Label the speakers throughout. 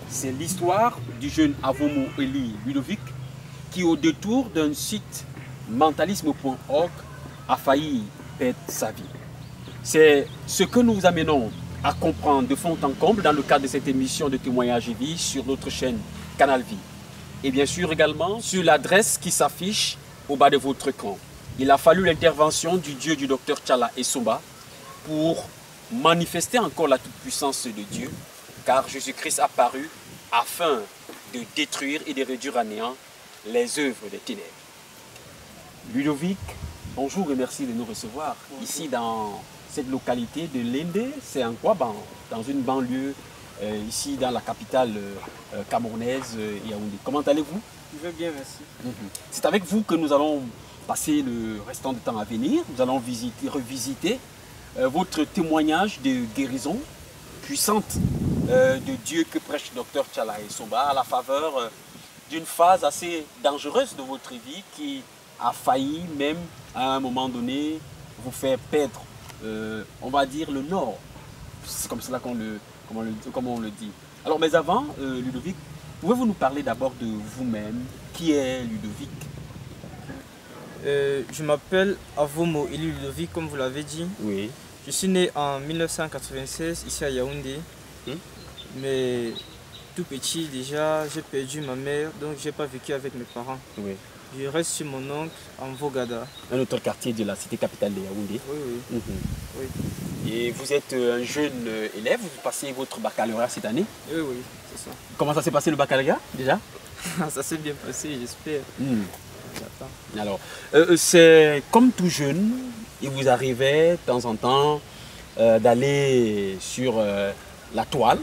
Speaker 1: C'est l'histoire du jeune Avomo Eli Ludovic qui, au détour d'un site mentalisme.org, a failli perdre sa vie. C'est ce que nous vous amenons à comprendre de fond en comble dans le cadre de cette émission de témoignages et vie sur notre chaîne Canal Vie. Et bien sûr également sur l'adresse qui s'affiche au bas de votre écran. Il a fallu l'intervention du Dieu du docteur Tchala Essomba pour manifester encore la toute-puissance de Dieu, car Jésus-Christ apparu afin de détruire et de réduire à néant les œuvres des ténèbres. Ludovic, bonjour et merci de nous recevoir ici dans cette localité de Lende. C'est en quoi? Dans une banlieue, ici dans la capitale camerounaise, Yaoundé. Comment allez-vous?
Speaker 2: Je vais bien, merci.
Speaker 1: C'est avec vous que nous allons passer le restant du temps à venir. Nous allons revisiter votre témoignage de guérison puissante de Dieu que prêche le docteur Tchala Essomba à la faveur d'une phase assez dangereuse de votre vie qui a failli même à un moment donné vous faire perdre, on va dire, le nord. C'est comme cela comme on le dit. Alors, mais avant, Ludovic, pouvez-vous nous parler d'abord de vous-même? Qui est Ludovic?
Speaker 2: Je m'appelle Avomo Eli Ludovic, comme vous l'avez dit.
Speaker 1: Oui.
Speaker 2: Je suis né en 1996 ici à Yaoundé. Mais tout petit déjà, j'ai perdu ma mère, donc je n'ai pas vécu avec mes parents.
Speaker 1: Oui.
Speaker 2: Je reste chez mon oncle en Vogada.
Speaker 1: Un autre quartier de la cité capitale de Yaoundé.
Speaker 2: Oui. Oui.
Speaker 1: Et vous êtes un jeune élève, vous passez votre baccalauréat cette année.
Speaker 2: Oui, c'est ça.
Speaker 1: Comment ça s'est passé le baccalauréat déjà?
Speaker 2: Ça s'est bien passé, j'espère. J'attends.
Speaker 1: Alors, c'est comme tout jeune, il vous arrivait de temps en temps d'aller sur la toile.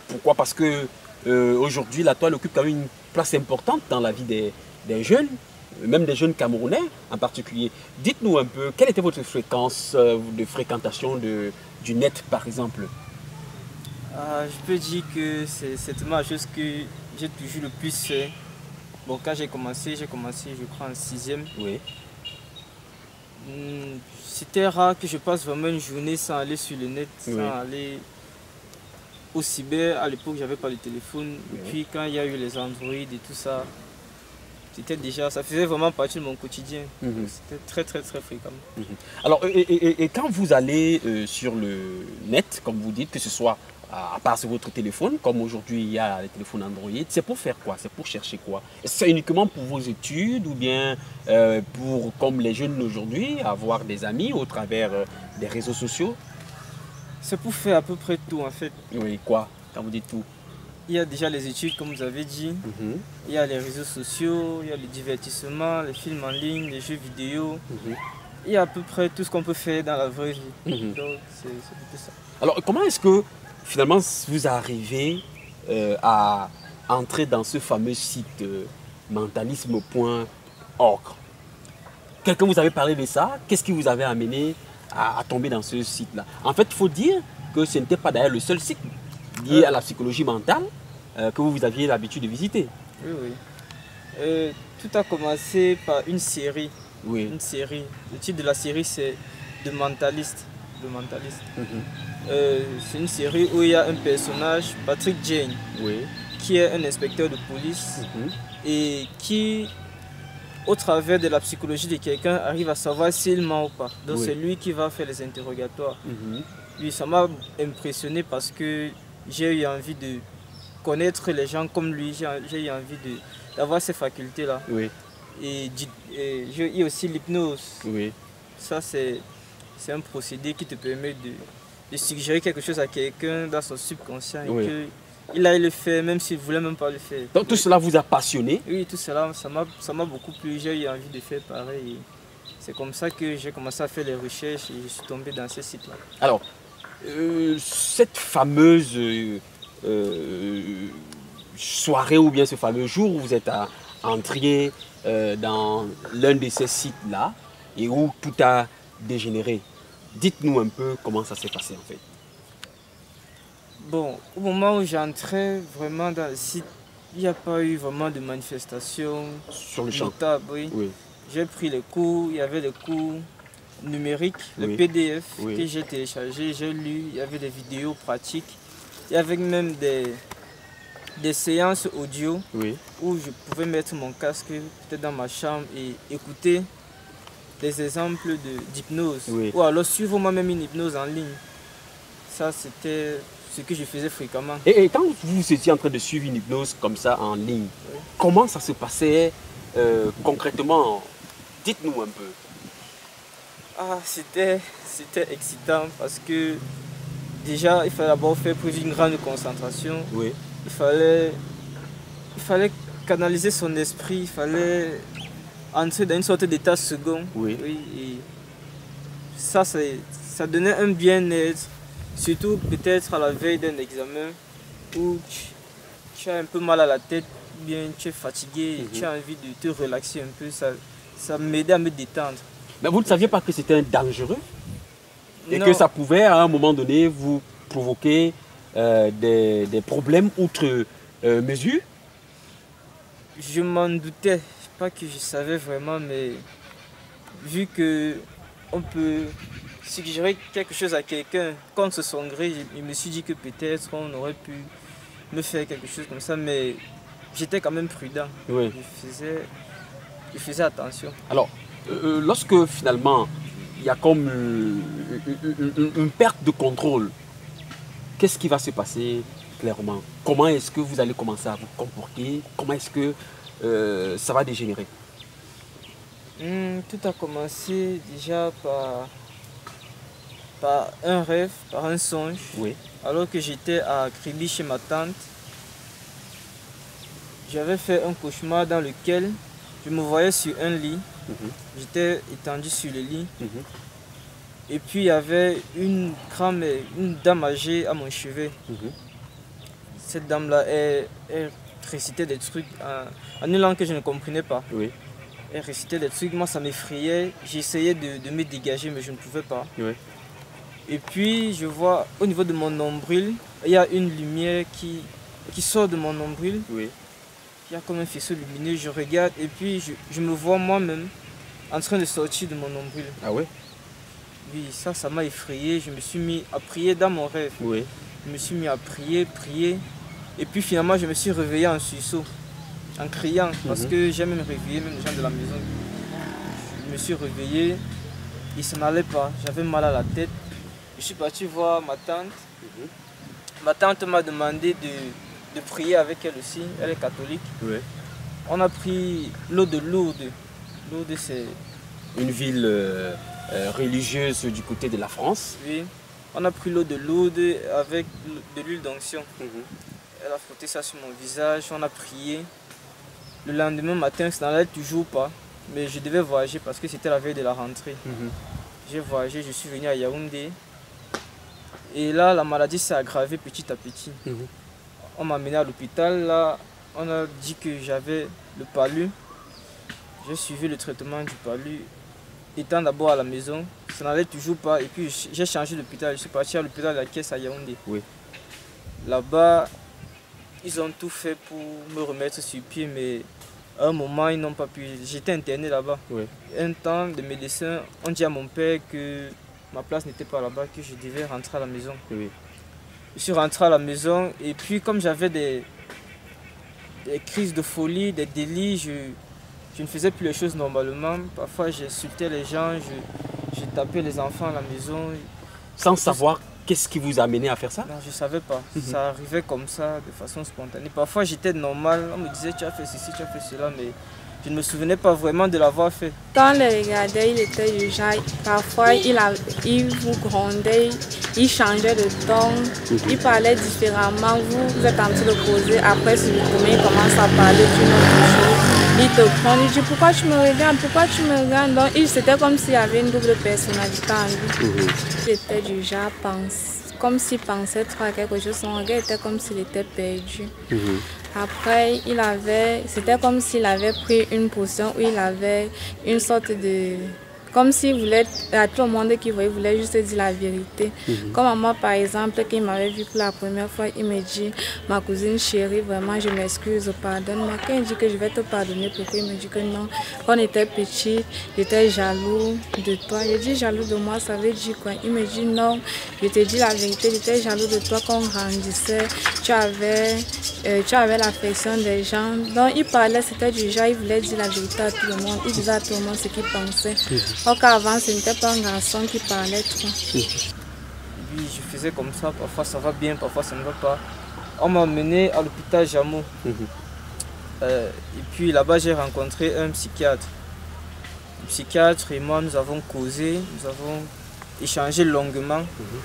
Speaker 1: Pourquoi? Parce que aujourd'hui, la toile occupe quand même une place importante dans la vie des jeunes, même des jeunes Camerounais en particulier. Dites-nous un peu, quelle était votre fréquence de fréquentation du net, par exemple?
Speaker 2: Je peux dire que c'est certainement la chose que j'ai toujours le plus fait. Bon, quand j'ai commencé, je crois, en 6e.
Speaker 1: Oui.
Speaker 2: C'était rare que je passe vraiment une journée sans aller sur le net, sans aller au cyber. À l'époque, j'avais pas de téléphone. Et puis, quand il y a eu les Android et tout ça, ça faisait vraiment partie de mon quotidien. C'était très fréquent.
Speaker 1: Alors, et quand vous allez sur le net, comme vous dites, que ce soit à part sur votre téléphone, comme aujourd'hui il y a les téléphones Android, c'est pour faire quoi? C'est pour chercher quoi? Est-ce que c'est uniquement pour vos études ou bien pour, comme les jeunes d'aujourd'hui, avoir des amis au travers des réseaux sociaux?
Speaker 2: C'est pour faire à peu près tout en fait.
Speaker 1: Oui, quoi? Quand vous dites tout?
Speaker 2: Il y a déjà les études, comme vous avez dit. Il y a les réseaux sociaux, il y a le divertissement, les films en ligne, les jeux vidéo. Il y a à peu près tout ce qu'on peut faire dans la vraie vie. Donc, c'est tout ça.
Speaker 1: Alors, comment est-ce que, finalement, vous arrivez à entrer dans ce fameux site mentalisme.org? Quelqu'un vous avait parlé de ça? Qu'est-ce qui vous avait amené à tomber dans ce site-là? En fait, il faut dire que ce n'était pas d'ailleurs le seul site lié à la psychologie mentale que vous aviez l'habitude de visiter.
Speaker 2: Oui. Tout a commencé par une série.
Speaker 1: Oui.
Speaker 2: Une série. Le titre de la série, c'est The Mentalist. C'est une série où il y a un personnage, Patrick Jane, qui est un inspecteur de police et qui, au travers de la psychologie de quelqu'un, arrive à savoir s'il ment ou pas. Donc c'est lui qui va faire les interrogatoires. Lui, ça m'a impressionné parce que j'ai eu envie de connaître les gens comme lui, j'ai eu envie d'avoir ces facultés-là. Et il y a aussi l'hypnose. Ça, c'est un procédé qui te permet de suggérer quelque chose à quelqu'un dans son subconscient et qu'il aille le faire même s'il ne voulait même pas le faire.
Speaker 1: Donc tout cela vous a passionné?
Speaker 2: Oui, tout cela, ça m'a beaucoup plu. J'ai eu envie de faire pareil. C'est comme ça que j'ai commencé à faire les recherches et je suis tombé dans ce site-là.
Speaker 1: Alors, cette fameuse soirée ou bien ce fameux jour où vous êtes entré dans l'un de ces sites-là et où tout a dégénéré, dites-nous un peu comment ça s'est passé en fait.
Speaker 2: Bon, au moment où j'entrais vraiment dans le site, il n'y a pas eu vraiment de manifestation
Speaker 1: sur le champ.
Speaker 2: Notable, J'ai pris les cours, il y avait les cours numériques, le PDF que j'ai téléchargé, j'ai lu, il y avait des vidéos pratiques, il y avait même des séances audio
Speaker 1: Oui.
Speaker 2: où je pouvais mettre mon casque peut-être dans ma chambre et écouter des exemples d'hypnose.
Speaker 1: Oui.
Speaker 2: Ou alors suivre moi-même une hypnose en ligne. Ça, c'était ce que je faisais fréquemment.
Speaker 1: Et quand vous étiez en train de suivre une hypnose comme ça en ligne,
Speaker 2: Oui.
Speaker 1: comment ça se passait concrètement? Dites-nous un peu.
Speaker 2: Ah, c'était excitant parce que déjà, il fallait d'abord faire preuve d'une grande concentration.
Speaker 1: Oui.
Speaker 2: Il fallait canaliser son esprit, il fallait entrer dans une sorte d'état second.
Speaker 1: Oui.
Speaker 2: Et ça donnait un bien-être, surtout peut-être à la veille d'un examen où tu as un peu mal à la tête, bien tu es fatigué, et tu as envie de te relaxer un peu. Ça m'aidait à me détendre.
Speaker 1: Mais vous ne saviez pas que c'était dangereux? Et
Speaker 2: Non.
Speaker 1: que ça pouvait à un moment donné vous provoquer des problèmes outre mesure?
Speaker 2: Je m'en doutais, pas que je savais vraiment, mais vu que on peut suggérer quelque chose à quelqu'un contre son gré, je me suis dit que peut-être on aurait pu me faire quelque chose comme ça, mais j'étais quand même prudent.
Speaker 1: Oui.
Speaker 2: Je faisais attention.
Speaker 1: Alors, lorsque finalement il y a comme une perte de contrôle, qu'est-ce qui va se passer clairement? Comment est-ce que vous allez commencer à vous comporter? Comment est-ce que ça va dégénérer?
Speaker 2: Tout a commencé déjà par un rêve, par un songe.
Speaker 1: Oui.
Speaker 2: Alors que j'étais à Kribi chez ma tante, j'avais fait un cauchemar dans lequel je me voyais sur un lit. J'étais étendu sur le lit. Et puis il y avait une dame âgée à mon chevet. Cette dame-là, elle récitait des trucs en une langue que je ne comprenais pas.
Speaker 1: Oui.
Speaker 2: Elle récitait des trucs, moi ça m'effrayait. J'essayais de me dégager, mais je ne pouvais pas.
Speaker 1: Oui.
Speaker 2: Et puis je vois au niveau de mon nombril, il y a une lumière qui sort de mon nombril.
Speaker 1: Oui.
Speaker 2: Il y a comme un faisceau lumineux, je regarde et puis je me vois moi-même en train de sortir de mon nombril.
Speaker 1: Ah ouais?
Speaker 2: Oui, ça m'a effrayé. Je me suis mis à prier dans mon rêve.
Speaker 1: Oui.
Speaker 2: Je me suis mis à prier. Et puis finalement, je me suis réveillé en sursaut, en criant, parce que j'ai même réveillé même les gens de la maison. Je me suis réveillé, il ne n'allait pas, j'avais mal à la tête. Je suis parti voir ma tante. Ma tante m'a demandé de prier avec elle aussi, elle est catholique.
Speaker 1: Oui.
Speaker 2: On a pris l'eau de Lourdes. Lourdes, c'est
Speaker 1: une ville religieuse du côté de la France.
Speaker 2: Oui. On a pris l'eau de Lourdes avec de l'huile d'onction. Elle a frotté ça sur mon visage, on a prié. Le lendemain matin, ça n'allait toujours pas, mais je devais voyager parce que c'était la veille de la rentrée. J'ai voyagé, je suis venu à Yaoundé. Et là, la maladie s'est aggravée petit à petit. On m'a amené à l'hôpital, là, on a dit que j'avais le palu. J'ai suivi le traitement du palu. Étant d'abord à la maison, ça n'allait toujours pas. Et puis j'ai changé d'hôpital, je suis parti à l'hôpital de la Caisse à Yaoundé.
Speaker 1: Oui.
Speaker 2: Là-bas, ils ont tout fait pour me remettre sur pied, mais à un moment, ils n'ont pas pu. J'étais interné là-bas.
Speaker 1: Oui.
Speaker 2: Un temps, les médecins ont dit à mon père que ma place n'était pas là-bas, que je devais rentrer à la maison.
Speaker 1: Oui.
Speaker 2: Je suis rentré à la maison et puis comme j'avais des crises de folie, des délits, je ne faisais plus les choses normalement. Parfois, j'insultais les gens, je tapais les enfants à la maison.
Speaker 1: Sans savoir qu'est-ce qui vous a amené à faire ça?
Speaker 2: Non, je ne savais pas. Ça arrivait comme ça, de façon spontanée. Parfois, j'étais normal. On me disait, tu as fait ceci, tu as fait cela, mais je ne me souvenais pas vraiment de l'avoir fait.
Speaker 3: Quand on le regardait, il était du genre, parfois il vous grondait, il changeait de ton, il parlait différemment. Vous êtes en train de causer, après sur le chemin, il commence à parler d'une autre chose. Il te prend, il dit pourquoi tu me regardes, pourquoi tu me regardes. Donc c'était comme s'il y avait une double personnalité en lui. Il était du genre, comme s'il pensait trop à quelque chose, son regard était comme s'il était perdu. Après, c'était comme s'il avait pris une potion où il avait une sorte de... Comme s'il voulait, à tout le monde qui voyait, il voulait juste dire la vérité. Comme à moi, par exemple, qu'il m'avait vu pour la première fois, il me dit, ma cousine chérie, vraiment, je m'excuse, pardonne-moi. Quand il dit que je vais te pardonner, pourquoi il me dit que non. Quand on était petit, j'étais jaloux de toi. Je dis jaloux de moi, ça veut dire quoi? Il me dit non, je te dis la vérité, j'étais jaloux de toi quand on grandissait. Tu avais tu avais l'affection des gens. Donc il parlait, c'était du genre, il voulait dire la vérité à tout le monde. Il disait à tout le monde ce qu'il pensait. Or qu'avant, ce n'était pas un garçon qui parlait trop.
Speaker 2: Oui, je faisais comme ça, parfois ça va bien, parfois ça ne va pas. On m'a emmené à l'hôpital Jameau. Et puis là-bas, j'ai rencontré un psychiatre. Le psychiatre et moi, nous avons causé, nous avons échangé longuement.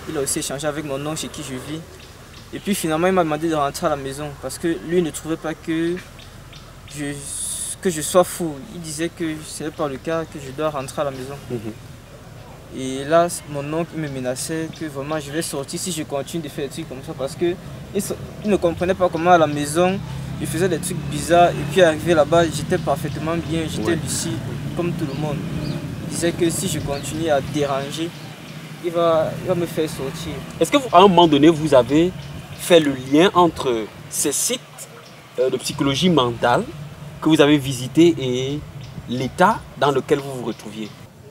Speaker 2: Il a aussi échangé avec mon oncle chez qui je vis. Et puis finalement, il m'a demandé de rentrer à la maison parce que lui ne trouvait pas que je sois fou. Il disait que ce n'est pas le cas, que je dois rentrer à la maison. Et là, mon oncle me menaçait que vraiment je vais sortir si je continue de faire des trucs comme ça parce qu'il ne comprenait pas comment à la maison, je faisais des trucs bizarres. Et puis arrivé là-bas, j'étais parfaitement bien, j'étais lucide comme tout le monde. Il disait que si je continue à déranger, il va me faire sortir.
Speaker 1: Est-ce qu'à un moment donné, vous avez fait le lien entre ces sites de psychologie mentale que vous avez visités et l'état dans lequel vous vous retrouviez?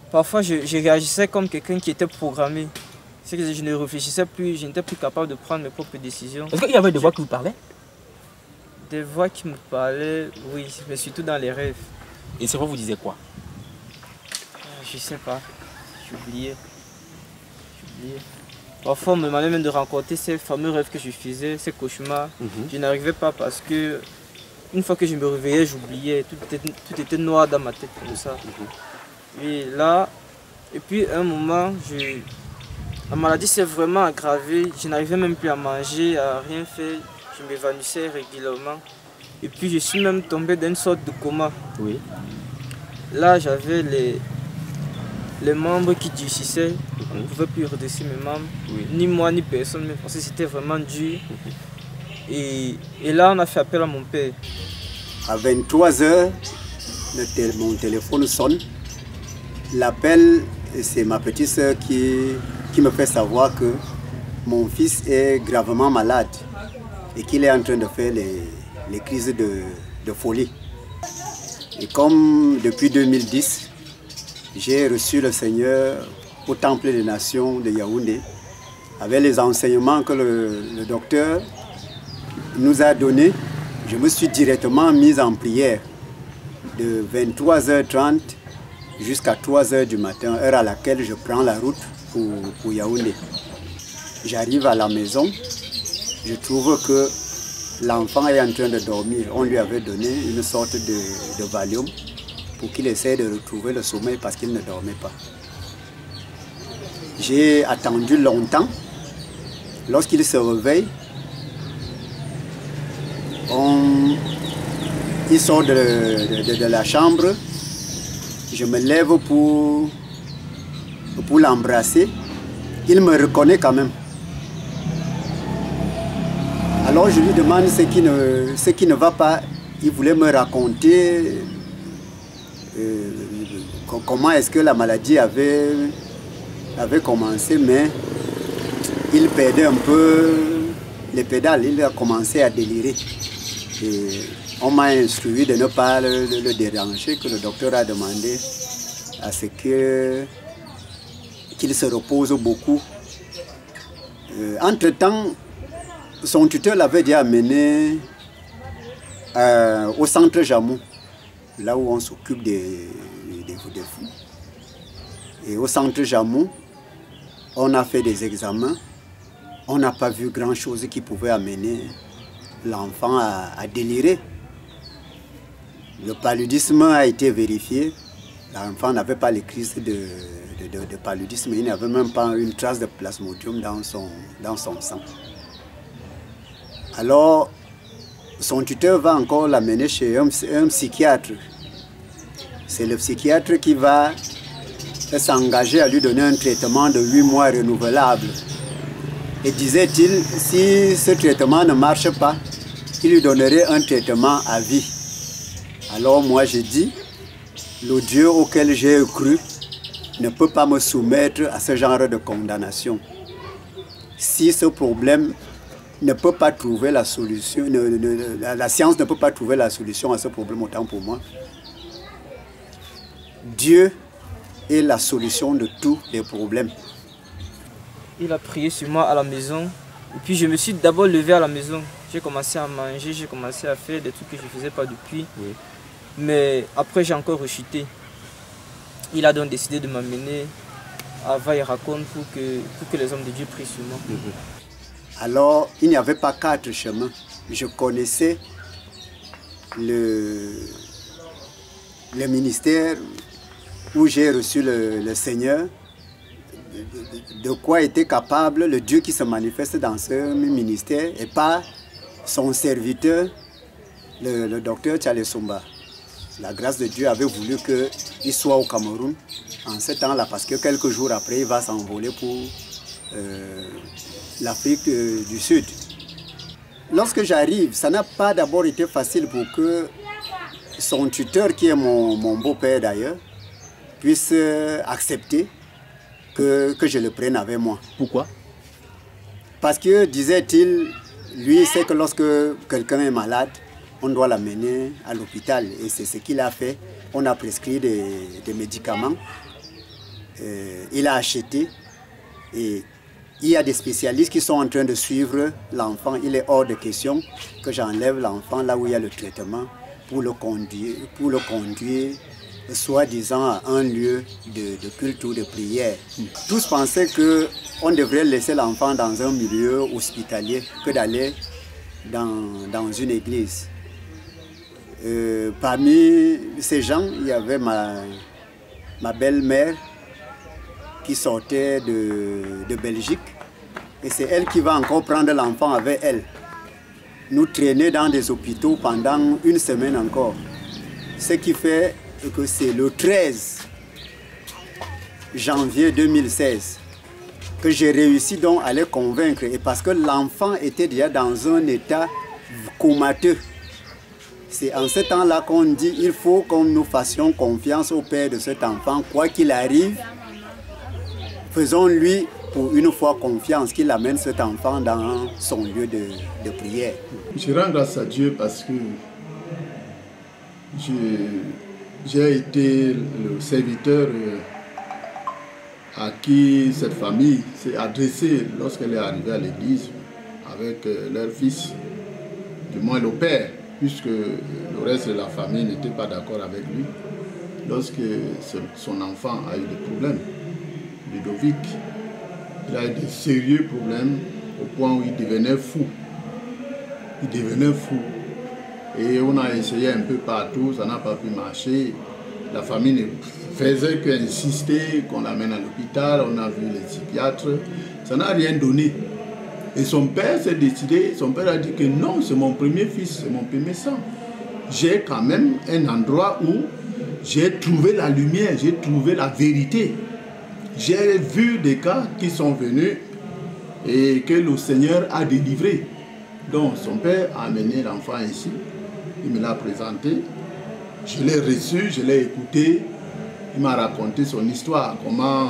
Speaker 2: Parfois, je réagissais comme quelqu'un qui était programmé. C'est que je ne réfléchissais plus, je n'étais plus capable de prendre mes propres décisions.
Speaker 1: Est-ce qu'il y avait des voix qui vous parlaient?
Speaker 2: Des voix qui me parlaient, oui, mais surtout dans les rêves.
Speaker 1: Et ces voix vous disaient quoi?
Speaker 2: Je sais pas, j'oubliais. Parfois, on me demandait même de raconter ces fameux rêves que je faisais, ces cauchemars. Je n'arrivais pas parce que une fois que je me réveillais, j'oubliais. Tout était noir dans ma tête comme ça. Et là, et puis à un moment, la maladie s'est vraiment aggravée. Je n'arrivais même plus à manger, à rien faire. Je m'évanouissais régulièrement. Et puis je suis même tombé dans une sorte de coma.
Speaker 1: Oui.
Speaker 2: Là, j'avais les membres qui durcissaient. On ne pouvait plus redresser mes membres. Ni moi, ni personne, mais parce que c'était vraiment dur. Et là, on a fait appel à mon père.
Speaker 4: À 23 h, mon téléphone sonne. L'appel, c'est ma petite soeur qui me fait savoir que mon fils est gravement malade et qu'il est en train de faire les crises de folie. Et comme depuis 2010, j'ai reçu le Seigneur au Temple des Nations de Yaoundé avec les enseignements que le docteur nous a donnés, je me suis directement mis en prière de 23 h 30 jusqu'à 3 h du matin, heure à laquelle je prends la route pour Yaoundé. J'arrive à la maison, je trouve que l'enfant est en train de dormir. On lui avait donné une sorte de Valium pour qu'il essaie de retrouver le sommeil parce qu'il ne dormait pas. J'ai attendu longtemps. Lorsqu'il se réveille, il sort de la chambre. Je me lève pour l'embrasser. Il me reconnaît quand même. Alors je lui demande ce qui ne va pas. Il voulait me raconter comment est-ce que la maladie avait commencé, mais il perdait un peu les pédales, il a commencé à délirer. Et on m'a instruit de ne pas le déranger, que le docteur a demandé à ce qu'il se repose beaucoup. Entre-temps, son tuteur l'avait déjà amené au centre Jameau, là où on s'occupe des fous. Et au centre Jameau, on a fait des examens. On n'a pas vu grand-chose qui pouvait amener l'enfant à délirer. Le paludisme a été vérifié. L'enfant n'avait pas les crises de paludisme. Il n'avait même pas une trace de plasmodium dans son sang. Alors, son tuteur va encore l'amener chez un psychiatre. C'est le psychiatre qui va s'engager à lui donner un traitement de 8 mois renouvelable. Et disait-il, si ce traitement ne marche pas, il lui donnerait un traitement à vie. Alors moi j'ai dit, le Dieu auquel j'ai cru ne peut pas me soumettre à ce genre de condamnation. Si ce problème ne peut pas trouver la solution, la science ne peut pas trouver la solution à ce problème, autant pour moi. Dieu est la solution de tous les problèmes.
Speaker 2: Il a prié sur moi à la maison Et puis je me suis d'abord levé à la maison. J'ai commencé à manger, j'ai commencé à faire des trucs que je ne faisais pas depuis. Oui. Mais après, j'ai encore rechuté. Il a donc décidé de m'amener à Vaille-Raconte pour que les hommes de Dieu prient sur moi.
Speaker 4: Alors, il n'y avait pas 4 chemins. Je connaissais le ministère où j'ai reçu le Seigneur, de quoi était capable le Dieu qui se manifeste dans ce ministère et pas son serviteur, le docteur Charles Sumba. La grâce de Dieu avait voulu qu'il soit au Cameroun en ce temps-là, parce que quelques jours après, il va s'envoler pour l'Afrique du Sud. Lorsque j'arrive, ça n'a pas d'abord été facile pour que son tuteur, qui est mon beau-père d'ailleurs, puisse accepter que je le prenne avec moi.
Speaker 1: Pourquoi?
Speaker 4: Parce que, disait-il, lui sait que lorsque quelqu'un est malade, on doit l'amener à l'hôpital. Et c'est ce qu'il a fait. On a prescrit des médicaments. Il a acheté. Et il y a des spécialistes qui sont en train de suivre l'enfant. Il est hors de question que j'enlève l'enfant là où il y a le traitement pour le conduire soi-disant à un lieu de culte ou de prière. Tous pensaient qu'on devrait laisser l'enfant dans un milieu hospitalier que d'aller dans une église. Parmi ces gens, il y avait ma belle-mère qui sortait de Belgique, et c'est elle qui va encore prendre l'enfant avec elle. Nous traîner dans des hôpitaux pendant une semaine encore. Ce qui fait que c'est le 13 janvier 2016 que j'ai réussi donc à les convaincre, et parce que l'enfant était déjà dans un état comateux. C'est en ce temps-là qu'on dit qu'il faut que nous fassions confiance au père de cet enfant, quoi qu'il arrive. Faisons-lui pour une fois confiance, qu'il amène cet enfant dans son lieu de prière.
Speaker 5: Je rends grâce à Dieu parce que j'ai été le serviteur à qui cette famille s'est adressée lorsqu'elle est arrivée à l'église avec leur fils, du moins le père, puisque le reste de la famille n'était pas d'accord avec lui. Lorsque son enfant a eu des problèmes, Ludovic, il a eu de sérieux problèmes au point où il devenait fou. Il devenait fou. Et on a essayé un peu partout, ça n'a pas pu marcher. La famille ne faisait qu'insister qu'on l'amène à l'hôpital, on a vu les psychiatres, ça n'a rien donné. Et son père s'est décidé, son père a dit que non, c'est mon premier fils, c'est mon premier sang. J'ai quand même un endroit où j'ai trouvé la lumière, j'ai trouvé la vérité. J'ai vu des cas qui sont venus et que le Seigneur a délivré. Donc son père a amené l'enfant ici, il me l'a présenté, je l'ai reçu, je l'ai écouté, il m'a raconté son histoire, comment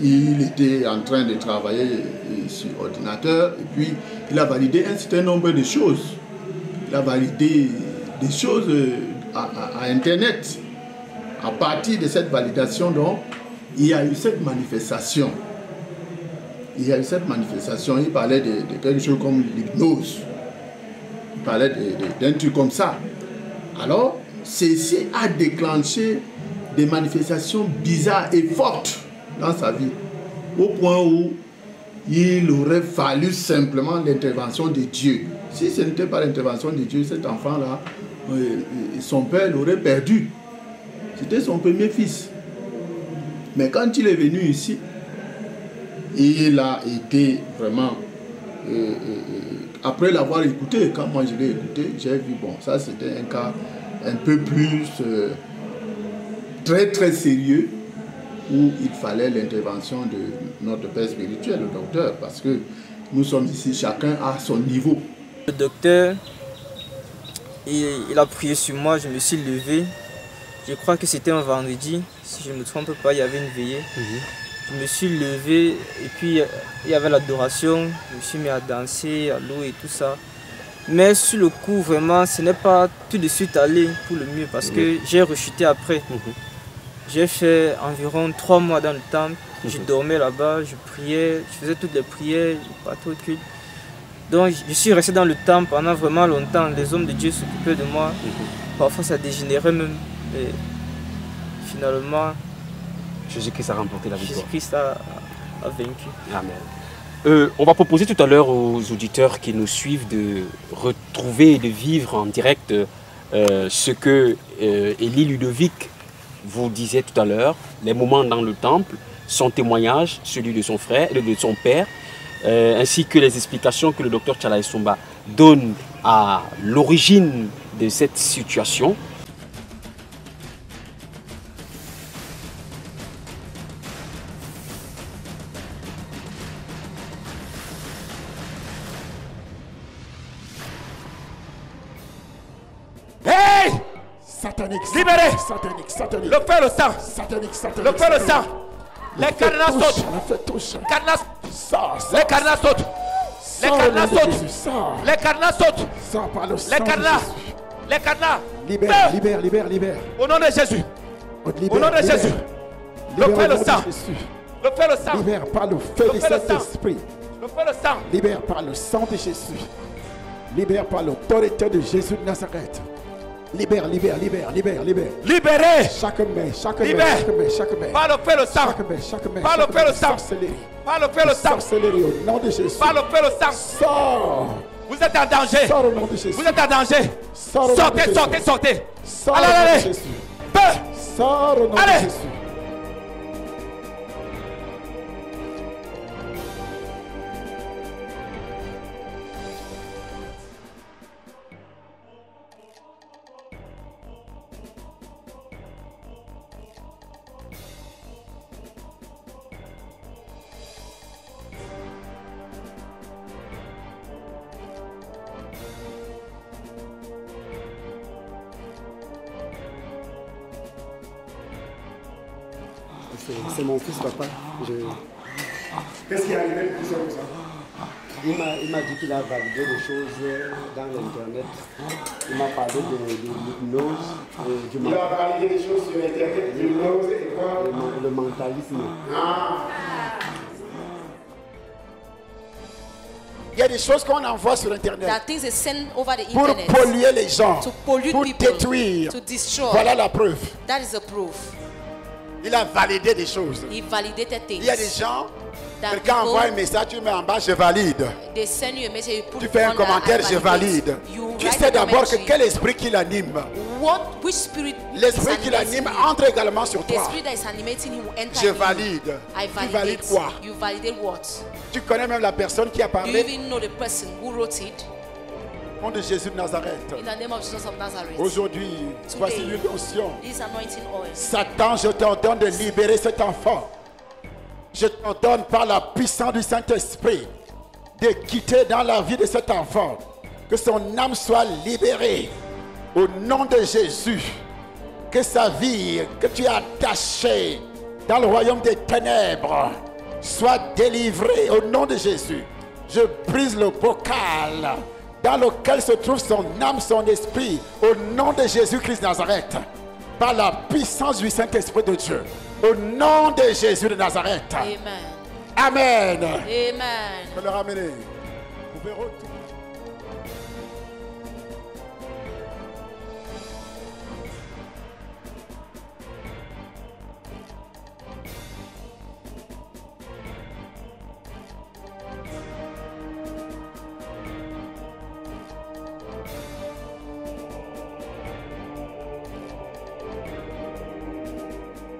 Speaker 5: il était en train de travailler sur ordinateur, et puis il a validé un certain nombre de choses. Il a validé des choses à Internet. À partir de cette validation, donc, il y a eu cette manifestation. Il y a eu cette manifestation, il parlait de quelque chose comme l'hypnose. Il parlait d'un truc comme ça. Alors, ceci a déclenché des manifestations bizarres et fortes dans sa vie, au point où il aurait fallu simplement l'intervention de Dieu. Si ce n'était pas l'intervention de Dieu, cet enfant-là, son père l'aurait perdu. C'était son premier fils. Mais quand il est venu ici, il a été vraiment... après l'avoir écouté, quand moi je l'ai écouté, j'ai vu, bon, ça c'était un cas un peu plus très très sérieux, où il fallait l'intervention de notre père spirituel, le docteur, parce que nous sommes ici, chacun à son niveau.
Speaker 2: Le docteur, il a prié sur moi, je me suis levé. Je crois que c'était un vendredi, si je ne me trompe pas, il y avait une veillée. Je me suis levé et puis il y avait l'adoration, je me suis mis à danser, à louer et tout ça. Mais sur le coup, vraiment, ce n'est pas tout de suite allé pour le mieux parce que j'ai rechuté après. J'ai fait environ 3 mois dans le temple Je dormais là-bas, je priais, je faisais toutes les prières, je partais au culte. Donc je suis resté dans le temple pendant vraiment longtemps. Les hommes de Dieu s'occupaient de moi. Parfois ça dégénérait même. Et finalement,
Speaker 1: Jésus-Christ a remporté la victoire.
Speaker 2: Jésus-Christ a vaincu.
Speaker 1: Amen. On va proposer tout à l'heure aux auditeurs qui nous suivent de retrouver et de vivre en direct ce que Élie Ludovic vous disait tout à l'heure, les moments dans le temple, son témoignage, celui de son frère, de son père, ainsi que les explications que le docteur Tchala Somba donne à l'origine de cette situation.
Speaker 6: Hey!
Speaker 7: Satanique.
Speaker 6: Libéré!
Speaker 7: Satanique. Satanique.
Speaker 6: Le feu, le sang!
Speaker 7: Satanique. Satanique.
Speaker 6: Le feu, le sang! Les cadenas sautent!
Speaker 7: Le feu touche.
Speaker 6: Cadenas-
Speaker 7: Sors.
Speaker 6: Les cadenas sautent! Les
Speaker 7: Sors au
Speaker 6: cadenas
Speaker 7: nom de
Speaker 6: sautent!
Speaker 7: Jésus. Sors.
Speaker 6: Les cadenas sautent!
Speaker 7: Sors par le sang
Speaker 6: Les
Speaker 7: de
Speaker 6: cadenas!
Speaker 7: Jésus.
Speaker 6: Les cadenas!
Speaker 7: Libère,
Speaker 6: Feu!
Speaker 7: libère, libère, libère.
Speaker 6: Au nom de Jésus!
Speaker 7: Libère,
Speaker 6: Au nom de
Speaker 7: libère.
Speaker 6: Jésus!
Speaker 7: Libère
Speaker 6: Le feu,
Speaker 7: au
Speaker 6: le
Speaker 7: nom de
Speaker 6: sang!
Speaker 7: Jésus.
Speaker 6: Le feu, le sang!
Speaker 7: Libère par le feu
Speaker 6: Le
Speaker 7: du
Speaker 6: feu, le sang.
Speaker 7: Saint-Esprit.
Speaker 6: Le feu, le sang!
Speaker 7: Libère par le sang de Jésus. Libère par l'autorité de Jésus de Nazareth. Libère, libère, libère, libère, libère.
Speaker 6: Libéré!
Speaker 7: Chaque main, chaque main,
Speaker 6: Libère.
Speaker 7: chaque main, chaque main.
Speaker 6: Par le feu, le sang!
Speaker 7: Chaque main, chaque main.
Speaker 6: Par le
Speaker 7: chaque
Speaker 6: feu, le
Speaker 7: main.
Speaker 6: sang.
Speaker 7: Sorcellerie.
Speaker 6: Par le feu, le sang!
Speaker 7: Sorcellerie au nom de Jésus.
Speaker 6: Par le feu, le sang!
Speaker 7: Sors.
Speaker 6: Vous êtes en danger!
Speaker 7: Sors au nom de Jésus.
Speaker 6: Vous êtes en danger!
Speaker 7: Sors au nom de
Speaker 6: Sortez,
Speaker 7: Jésus.
Speaker 6: sortez, sortez!
Speaker 7: Sors
Speaker 6: Allez,
Speaker 7: au nom de
Speaker 6: allez!
Speaker 7: Jésus.
Speaker 6: Feu!
Speaker 7: Sors au nom
Speaker 6: Allez.
Speaker 7: de Jésus.
Speaker 4: C'est mon fils, papa.
Speaker 7: Qu'est-ce qui est arrivé pour ça comme ça?
Speaker 4: Il m'a dit qu'il a validé des choses dans l'internet. Il m'a parlé de l'hypnose, du
Speaker 7: Il a validé des choses sur Internet, du l'hypnose et quoi?
Speaker 4: le mentalisme.
Speaker 7: Il y a des choses qu'on envoie sur Internet
Speaker 8: There are things they send over the
Speaker 7: pour
Speaker 8: internet
Speaker 7: polluer les gens,
Speaker 8: to pollute
Speaker 7: pour
Speaker 8: people,
Speaker 7: détruire.
Speaker 8: to destroy.
Speaker 7: Voilà la preuve.
Speaker 8: That is the proof.
Speaker 7: Il a validé des choses.
Speaker 8: He validated things.
Speaker 7: Il y a des gens,
Speaker 8: That
Speaker 7: quelqu'un
Speaker 8: people,
Speaker 7: envoie un message, tu mets en bas, je valide.
Speaker 8: they send you a message, you put
Speaker 7: Tu fais un
Speaker 8: on that,
Speaker 7: commentaire,
Speaker 8: I
Speaker 7: je
Speaker 8: validate.
Speaker 7: valide.
Speaker 8: You
Speaker 7: Tu
Speaker 8: write
Speaker 7: sais
Speaker 8: a
Speaker 7: d'abord que
Speaker 8: commentary.
Speaker 7: quel esprit qui l'anime.
Speaker 8: Which spirit
Speaker 7: L'esprit
Speaker 8: is
Speaker 7: qui
Speaker 8: animating
Speaker 7: l'anime
Speaker 8: you?
Speaker 7: entre également sur
Speaker 8: The
Speaker 7: toi.
Speaker 8: spirit that is animating you will enter
Speaker 7: Je
Speaker 8: you.
Speaker 7: valide.
Speaker 8: I
Speaker 7: Tu
Speaker 8: validate.
Speaker 7: valides quoi?
Speaker 8: You validate what?
Speaker 7: Tu connais même la personne qui a
Speaker 8: Do you
Speaker 7: parlé
Speaker 8: even know the person who wrote it?
Speaker 7: au nom de Jésus de Nazareth.
Speaker 8: In the name of Jesus of Nazareth.
Speaker 7: Aujourd'hui, voici l'onction.
Speaker 8: This anointing oil.
Speaker 7: Satan, je t'ordonne de libérer cet enfant. Je t'ordonne par la puissance du Saint-Esprit de quitter dans la vie de cet enfant. Que son âme soit libérée au nom de Jésus. Que sa vie que tu as attachée dans le royaume des ténèbres soit délivrée au nom de Jésus. Je brise le bocal dans lequel se trouve son âme, son esprit, au nom de Jésus-Christ de Nazareth, par la puissance du Saint-Esprit de Dieu, au nom de Jésus de Nazareth.
Speaker 8: Amen.
Speaker 7: Amen.
Speaker 8: Amen.
Speaker 7: Je peux le ramener. Vous pouvez retourner.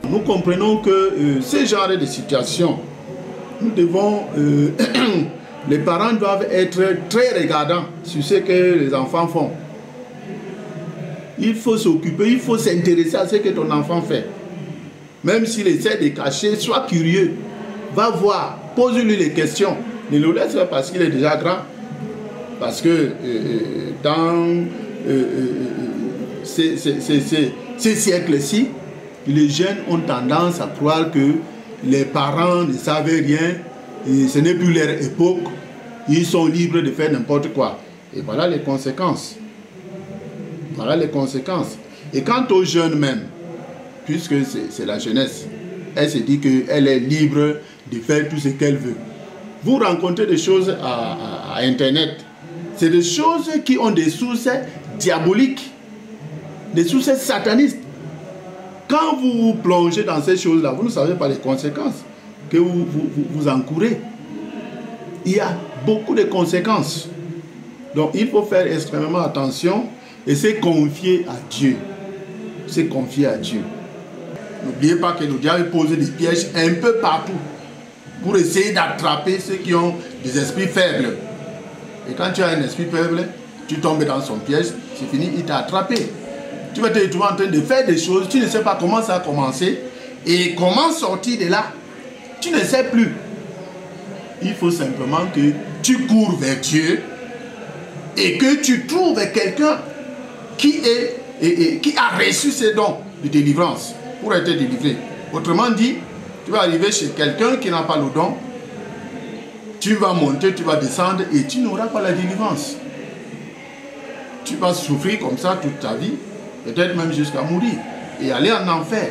Speaker 5: Nous comprenons que ce genre de situation, nous devons, les parents doivent être très regardants sur ce que les enfants font. Il faut s'occuper, il faut s'intéresser à ce que ton enfant fait. Même s'il essaie de cacher, sois curieux, va voir, pose-lui les questions. Ne le laisse pas parce qu'il est déjà grand. Parce que dans ces siècles-ci, les jeunes ont tendance à croire que les parents ne savaient rien, et ce n'est plus leur époque, ils sont libres de faire n'importe quoi. Et voilà les conséquences. Voilà les conséquences. Et quant aux jeunes même, puisque c'est la jeunesse, elle se dit qu'elle est libre de faire tout ce qu'elle veut. Vous rencontrez des choses à Internet. C'est des choses qui ont des sources diaboliques, des sources satanistes. Quand vous vous plongez dans ces choses-là, vous ne savez pas les conséquences que vous encourez. Il y a beaucoup de conséquences. Donc il faut faire extrêmement attention et se confier à Dieu. Se confier à Dieu. N'oubliez pas que le diable pose des pièges un peu partout pour essayer d'attraper ceux qui ont des esprits faibles. Et quand tu as un esprit faible, tu tombes dans son piège, c'est fini, il t'a attrapé. Tu vas te retrouver en train de faire des choses, tu ne sais pas comment ça a commencé et comment sortir de là. Tu ne sais plus. Il faut simplement que tu cours vers Dieu et que tu trouves quelqu'un qui a reçu ces dons de délivrance pour être délivré. Autrement dit, tu vas arriver chez quelqu'un qui n'a pas le don, tu vas monter, tu vas descendre et tu n'auras pas la délivrance. Tu vas souffrir comme ça toute ta vie, peut-être même jusqu'à mourir et aller en enfer.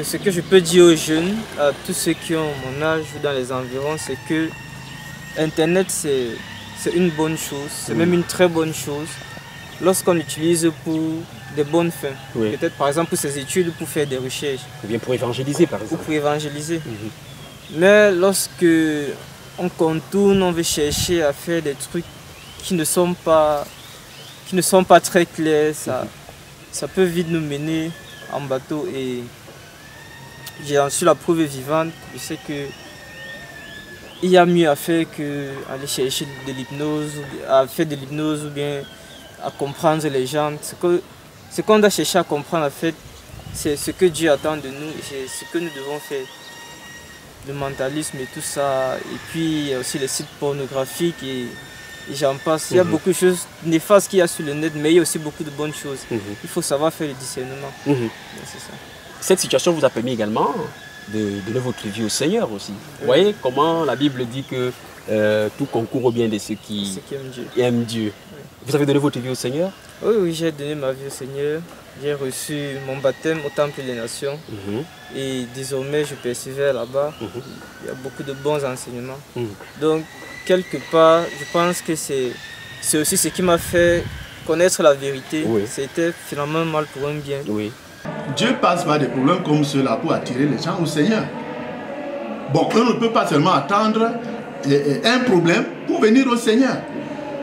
Speaker 2: Ce que je peux dire aux jeunes, à tous ceux qui ont mon âge ou dans les environs, c'est que Internet c'est une bonne chose, c'est même une très bonne chose lorsqu'on l'utilise pour des bonnes fins. Oui. Peut-être par exemple pour ses études, pour faire des recherches.
Speaker 1: Ou bien pour évangéliser par exemple.
Speaker 2: Ou pour évangéliser. Mais lorsque on contourne, on veut chercher à faire des trucs qui ne sont pas très clairs, ça peut vite nous mener en bateau. Et j'en suis la preuve vivante. Je sais que il y a mieux à faire qu'aller chercher de l'hypnose, à faire de l'hypnose ou bien à comprendre les gens. Ce qu'on doit chercher à comprendre en fait, c'est ce que Dieu attend de nous, c'est ce que nous devons faire. Le mentalisme et tout ça, et puis il y a aussi les sites pornographiques et j'en passe. Il y a beaucoup de choses néfastes qu'il y a sur le net, mais il y a aussi beaucoup de bonnes choses. Il faut savoir faire le discernement. C'est ça.
Speaker 1: Cette situation vous a permis également de donner votre vie au Seigneur aussi. Vous voyez comment la Bible dit que tout concourt au bien de ceux qui aiment Dieu. Vous avez donné votre vie au Seigneur?
Speaker 2: Oui, j'ai donné ma vie au Seigneur. J'ai reçu mon baptême au Temple des Nations. Et désormais, je persévère là-bas. Il y a beaucoup de bons enseignements. Donc, quelque part, je pense que c'est aussi ce qui m'a fait connaître la vérité. C'était finalement mal pour un bien.
Speaker 5: Dieu passe par des problèmes comme ceux-là pour attirer les gens au Seigneur. Bon, on ne peut pas seulement attendre un problème pour venir au Seigneur.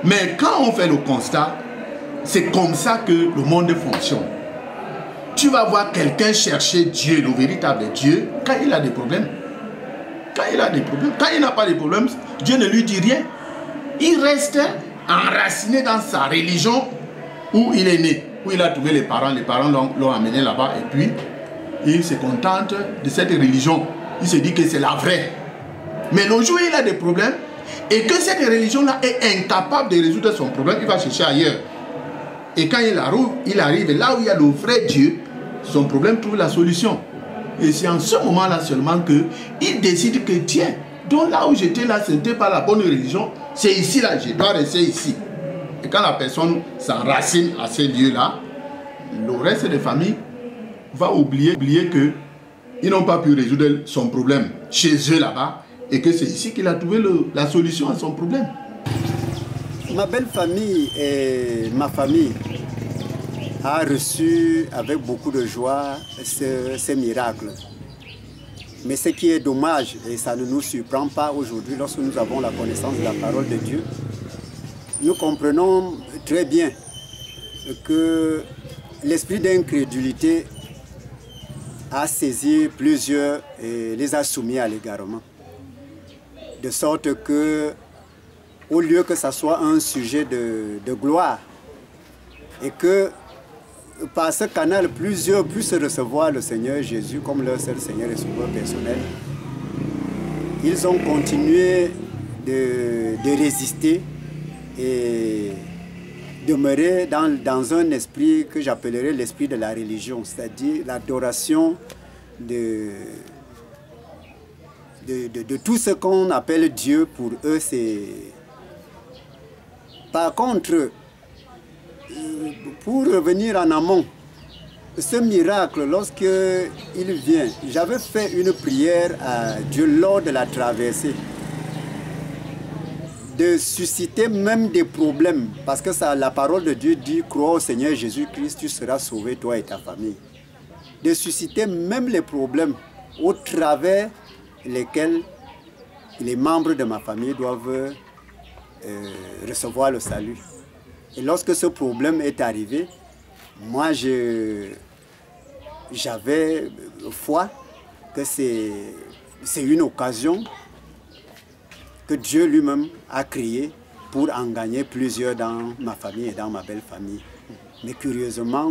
Speaker 5: Mais quand on fait le constat, c'est comme ça que le monde fonctionne. Tu vas voir quelqu'un chercher Dieu, le véritable Dieu, quand il a des problèmes. Quand il a des problèmes, quand il n'a pas de problèmes, Dieu ne lui dit rien. Il reste enraciné dans sa religion où il est né, où il a trouvé les parents l'ont amené là-bas et puis il se contente de cette religion. Il se dit que c'est la vraie. Mais le jour où il a des problèmes et que cette religion-là est incapable de résoudre son problème, il va chercher ailleurs. Et quand il arrive là où il y a le vrai Dieu, son problème trouve la solution. Et c'est en ce moment-là seulement qu'il décide que tiens, donc là où j'étais là, ce n'était pas la bonne religion, c'est ici là, je dois rester ici. Et quand la personne s'enracine à ces lieux-là, le reste des familles va oublier qu'ils n'ont pas pu résoudre son problème chez eux là-bas et que c'est ici qu'il a trouvé la solution à son problème.
Speaker 4: Ma belle famille et ma famille a reçu avec beaucoup de joie ces miracles. Mais ce qui est dommage, et ça ne nous surprend pas aujourd'hui lorsque nous avons la connaissance de la parole de Dieu, nous comprenons très bien que l'esprit d'incrédulité a saisi plusieurs et les a soumis à l'égarement. De sorte que, au lieu que ça soit un sujet de gloire, et que par ce canal, plusieurs puissent recevoir le Seigneur Jésus comme leur seul Seigneur et Sauveur personnel, ils ont continué de résister et demeurer dans un esprit que j'appellerais l'esprit de la religion, c'est-à-dire l'adoration de tout ce qu'on appelle Dieu. Pour eux, c'est... Par contre, pour revenir en amont, ce miracle, lorsqu'il vient, j'avais fait une prière à Dieu lors de la traversée, de susciter même des problèmes, parce que ça, la parole de Dieu dit, crois au Seigneur Jésus-Christ, tu seras sauvé, toi et ta famille. De susciter même les problèmes au travers lesquels les membres de ma famille doivent recevoir le salut. Et lorsque ce problème est arrivé, moi j'avais foi que c'est une occasion que Dieu lui-même a créée pour en gagner plusieurs dans ma famille et dans ma belle famille. Mais curieusement,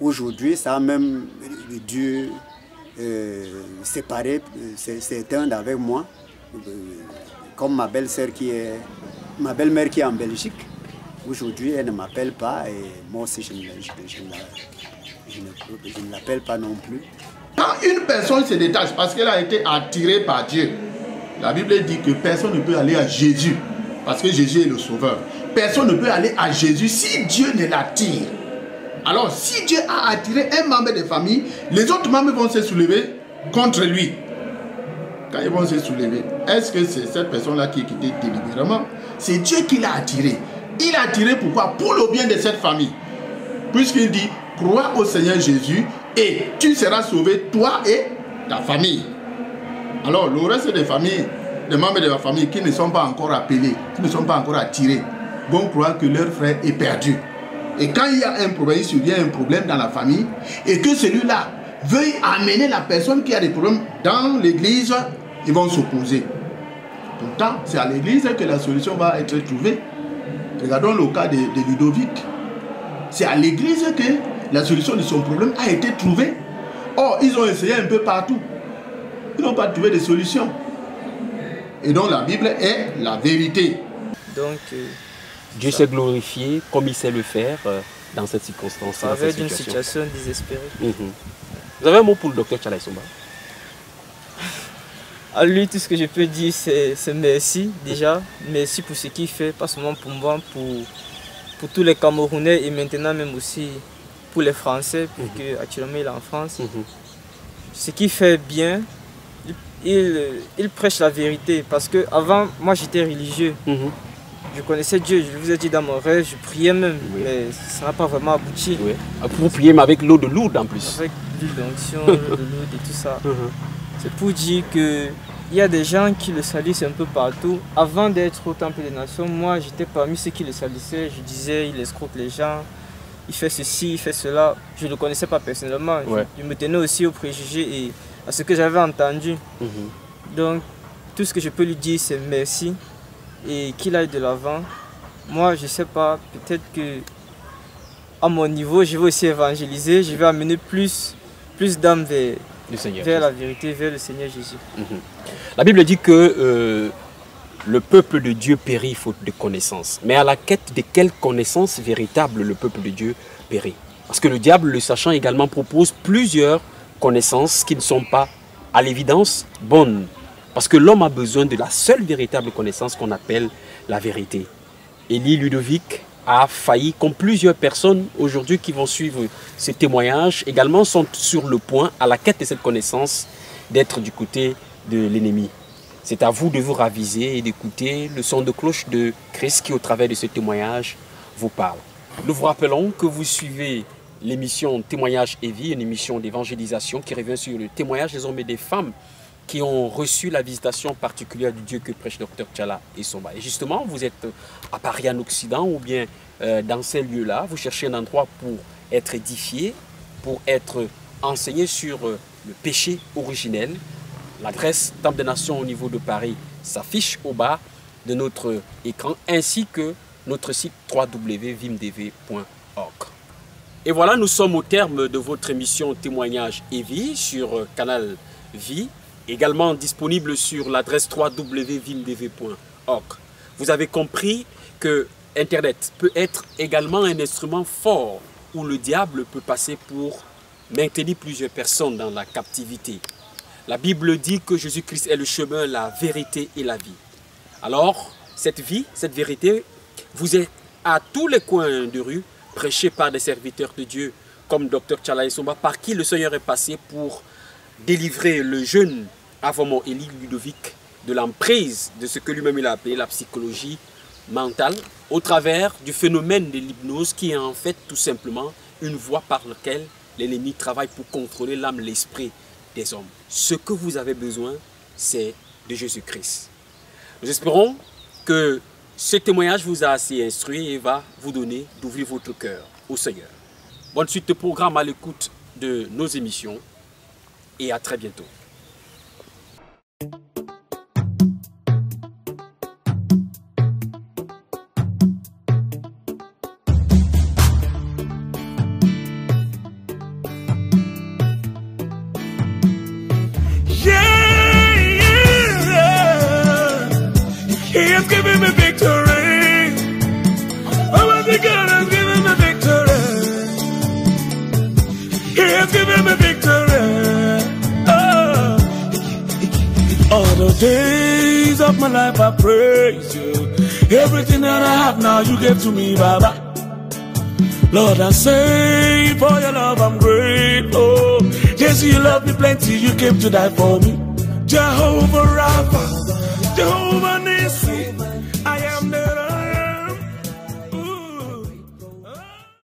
Speaker 4: aujourd'hui, ça a même dû séparer certains avec moi, comme ma belle-sœur ma belle-mère qui est en Belgique. Aujourd'hui, elle ne m'appelle pas et moi aussi, je ne l'appelle pas non plus.
Speaker 5: Quand une personne se détache parce qu'elle a été attirée par Dieu, la Bible dit que personne ne peut aller à Jésus parce que Jésus est le sauveur. Personne ne peut aller à Jésus si Dieu ne l'attire. Alors, si Dieu a attiré un membre de famille, les autres membres vont se soulever contre lui. Quand ils vont se soulever, est-ce que c'est cette personne-là qui est quittée délibérément? C'est Dieu qui l'a attiré. Il a attiré pourquoi? Pour le bien de cette famille. Puisqu'il dit, crois au Seigneur Jésus et tu seras sauvé, toi et ta famille. Alors, le reste des familles, des membres de la famille qui ne sont pas encore appelés, qui ne sont pas encore attirés, vont croire que leur frère est perdu. Et quand il y a un problème, il survient un problème dans la famille, et que celui-là veuille amener la personne qui a des problèmes dans l'église, ils vont s'opposer. Pourtant, c'est à l'église que la solution va être trouvée. Regardons le cas de Ludovic. C'est à l'église que la solution de son problème a été trouvée. Or, ils ont essayé un peu partout. Ils n'ont pas trouvé de solution. Et donc, la Bible est la vérité.
Speaker 2: Donc,
Speaker 1: Dieu s'est glorifié comme il sait le faire dans cette circonstance.
Speaker 2: Avec une situation désespérée.
Speaker 1: Vous avez un mot pour le docteur Tchala Essomba?
Speaker 2: À lui, tout ce que je peux dire, c'est merci déjà. Merci pour ce qu'il fait, pas seulement pour moi, pour tous les Camerounais et maintenant même aussi pour les Français, puisque actuellement il est en France. Ce qu'il fait bien, il prêche la vérité. Parce que avant, moi j'étais religieux. Je connaissais Dieu, je vous ai dit dans mon rêve, je priais même, mais ça n'a pas vraiment abouti.
Speaker 1: Vous priez mais avec l'eau de Lourdes en plus.
Speaker 2: Avec l'huile d'onction, l'eau de Lourdes et tout ça. C'est pour dire qu'il y a des gens qui le salissent un peu partout. Avant d'être au Temple des Nations, moi j'étais parmi ceux qui le salissaient. Je disais, il escroque les gens, il fait ceci, il fait cela. Je ne le connaissais pas personnellement. Je me tenais aussi aux préjugés et à ce que j'avais entendu. Donc, tout ce que je peux lui dire, c'est merci et qu'il aille de l'avant. Moi, je ne sais pas, peut-être que à mon niveau, je vais aussi évangéliser, je vais amener plus d'âmes vers la vérité, vers le Seigneur Jésus.
Speaker 1: La Bible dit que le peuple de Dieu périt faute de connaissance. Mais à la quête de quelle connaissance véritable le peuple de Dieu périt? Parce que le diable, le sachant également, propose plusieurs connaissances qui ne sont pas à l'évidence bonnes. Parce que l'homme a besoin de la seule véritable connaissance qu'on appelle la vérité. Élie Ludovic a failli, comme plusieurs personnes aujourd'hui qui vont suivre ces témoignages, également sont sur le point, à la quête de cette connaissance, d'être du côté de l'ennemi. C'est à vous de vous raviser et d'écouter le son de cloche de Christ qui, au travers de ce témoignage, vous parle. Nous vous rappelons que vous suivez l'émission Témoignage et Vie, une émission d'évangélisation qui revient sur le témoignage des hommes et des femmes qui ont reçu la visitation particulière du Dieu que prêche Dr Tchala Essomba. Et justement, vous êtes à Paris en Occident ou bien dans ces lieux-là, vous cherchez un endroit pour être édifié, pour être enseigné sur le péché originel. L'adresse Temple des Nations au niveau de Paris s'affiche au bas de notre écran, ainsi que notre site www.vimdv.org. Et voilà, nous sommes au terme de votre émission Témoignage et Vie sur Canal Vie, également disponible sur l'adresse www.vimdv.org. Vous avez compris que Internet peut être également un instrument fort où le diable peut passer pour maintenir plusieurs personnes dans la captivité. La Bible dit que Jésus-Christ est le chemin, la vérité et la vie. Alors, cette vie, cette vérité, vous est à tous les coins de rue, prêchée par des serviteurs de Dieu comme Dr Tchala Somba, par qui le Seigneur est passé pour délivrer le jeune Avomo Eli Ludovic de l'emprise de ce que lui-même il a appelé la psychologie mentale, au travers du phénomène de l'hypnose qui est en fait tout simplement une voie par laquelle l'ennemi travaille pour contrôler l'âme, l'esprit des hommes. Ce que vous avez besoin, c'est de Jésus-Christ. Nous espérons que ce témoignage vous a assez instruit et va vous donner d'ouvrir votre cœur au Seigneur. Bonne suite de programme à l'écoute de nos émissions et à très bientôt.
Speaker 9: Giving me victory. Oh, the God has given me victory. He has given me victory. Oh. All the days of my life I praise you. Everything that I have now you gave to me, Baba. Lord, I say for your love I'm grateful. Yes, you love me plenty, you came to die for me. Jehovah Rapha, Jehovah Nissi.